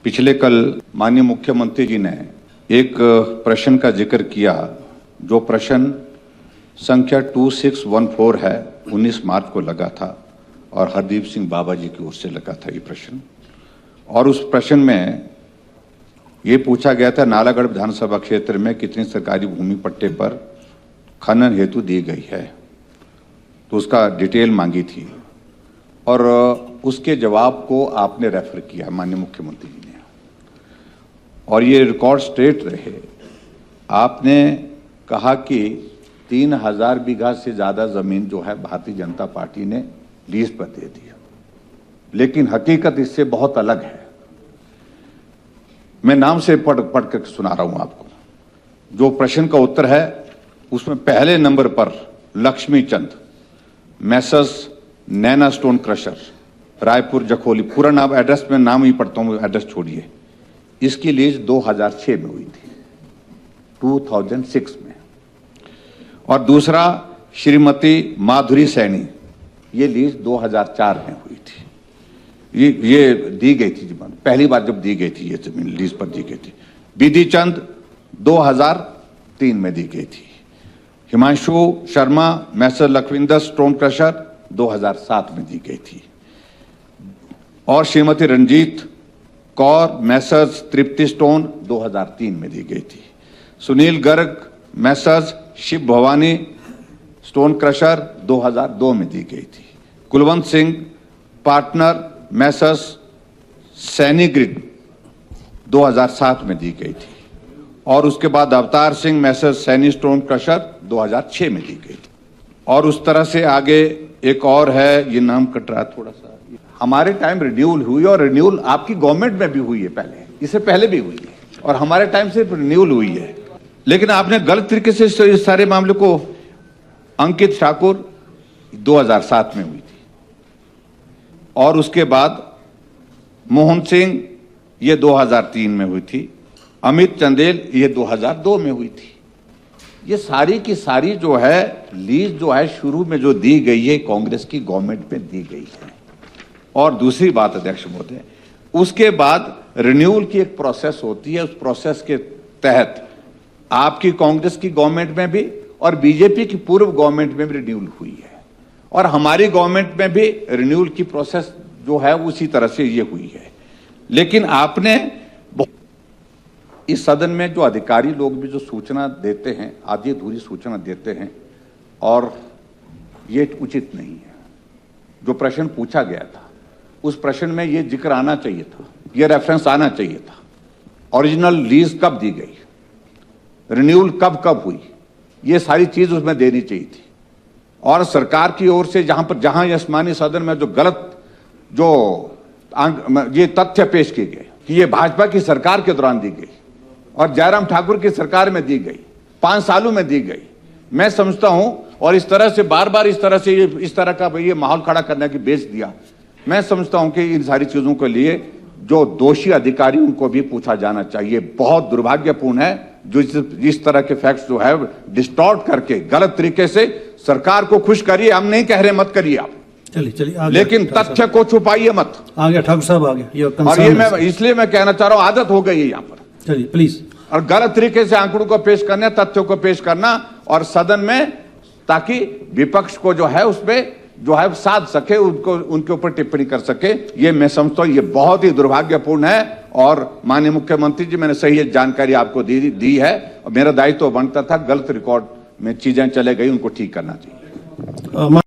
पिछले कल माननीय मुख्यमंत्री जी ने एक प्रश्न का जिक्र किया, जो प्रश्न संख्या 2614 है, 19 मार्च को लगा था और हरदीप सिंह बाबा जी की ओर से लगा था ये प्रश्न। और उस प्रश्न में ये पूछा गया था, नालागढ़ विधानसभा क्षेत्र में कितनी सरकारी भूमि पट्टे पर खनन हेतु दी गई है, तो उसका डिटेल मांगी थी और उसके जवाब को आपने रेफर किया माननीय मुख्यमंत्री जी ने, और ये रिकॉर्ड स्ट्रेट रहे। आपने कहा कि 3000 बीघा से ज्यादा जमीन जो है भारतीय जनता पार्टी ने लीज पर दे दिया, लेकिन हकीकत इससे बहुत अलग है। मैं नाम से पढ़ कर सुना रहा हूं आपको। जो प्रश्न का उत्तर है उसमें पहले नंबर पर लक्ष्मी चंद, मैसर्स नैना स्टोन क्रशर, रायपुर जखोली, पूरा नाम एड्रेस में नाम ही पढ़ता हूं, एड्रेस छोड़िए। इसकी लीज 2006 में हुई थी, 2006 में। और दूसरा श्रीमती माधुरी सैनी, ये लीज 2004 में हुई थी। ये दी गई थी जमीन, पहली बार जब दी गई थी ये जमीन लीज पर दी गई थी। विधि चंद 2003 में दी गई थी। Himanshu Sharma messrs Lakhwinder stone crusher 2007 में दी गई थी। और श्रीमती रंजीत कौर मैसर्स तृप्ति स्टोन 2003 में दी गई थी। Sunil Garg messrs Shiv Bhavani stone crusher 2002 में दी गई थी। Kulwant Singh partner messrs Saini grid 2007 में दी गई थी। और उसके बाद Avtar Singh messrs Saini stone crusher 2006 में दी गई थी। और उस तरह से आगे एक और है, ये नाम कट रहा है थोड़ा सा, हमारे टाइम रिन्यूअल हुई और रिन्यूअल आपकी गवर्नमेंट में भी हुई है, पहले इससे पहले भी हुई है और हमारे टाइम से रिन्यूअल हुई है। लेकिन आपने गलत तरीके से इस सारे मामले को, अंकित ठाकुर 2007 में हुई थी। और उसके बाद मोहन सिंह ये 2003 में हुई थी। अमित चंदेल ये 2002 में हुई थी। ये सारी की सारी जो है लीज जो है शुरू में जो दी गई है कांग्रेस की गवर्नमेंट में दी गई है। और दूसरी बात अध्यक्ष महोदय, उसके बाद रिन्यूअल की एक प्रोसेस होती है, उस प्रोसेस के तहत आपकी कांग्रेस की गवर्नमेंट में भी और बीजेपी की पूर्व गवर्नमेंट में भी रिन्यूअल हुई है, और हमारी गवर्नमेंट में भी रिन्यूअल की प्रोसेस जो है उसी तरह से ये हुई है। लेकिन आपने इस सदन में जो अधिकारी लोग भी जो सूचना देते हैं, आधी अधूरी सूचना देते हैं, और ये उचित नहीं है। जो प्रश्न पूछा गया था उस प्रश्न में ये जिक्र आना चाहिए था, ये रेफरेंस आना चाहिए था। ओरिजिनल लीज कब दी गई, रिन्यूअल कब हुई, ये सारी चीज उसमें देनी चाहिए थी। और सरकार की ओर से जहां यशमानी सदन में जो गलत ये तथ्य पेश किए गए कि ये भाजपा की सरकार के दौरान दी गई और जयराम ठाकुर की सरकार में दी गई, 5 सालों में दी गई, मैं समझता हूं। और इस तरह से बार बार इस तरह का ये माहौल खड़ा करने की बेच दिया। मैं समझता हूं कि इन सारी चीजों के लिए जो दोषी अधिकारी उनको भी पूछा जाना चाहिए। बहुत दुर्भाग्यपूर्ण है जो जिस तरह के फैक्ट्स जो है डिस्टॉर्ट करके गलत तरीके से सरकार को खुश करिए, हम नहीं कह रहे मत करिए आप, चलिए लेकिन तथ्य को छुपाइए मत। आ गया ठाकुर साहब, आ गया। और ये मैं इसलिए मैं कहना चाह रहा हूं, आदत हो गई है यहाँ पर, चलिए प्लीज, और गलत तरीके से आंकड़ों को पेश करना, तथ्यों को पेश करना और सदन में, ताकि विपक्ष को जो है उसमें जो है साध सके, उनके ऊपर टिप्पणी कर सके। ये मैं समझता हूं ये बहुत ही दुर्भाग्यपूर्ण है। और माननीय मुख्यमंत्री जी, मैंने सही जानकारी आपको दी है और मेरा दायित्व बनता था, गलत रिकॉर्ड में चीजें चले गई, उनको ठीक करना चाहिए।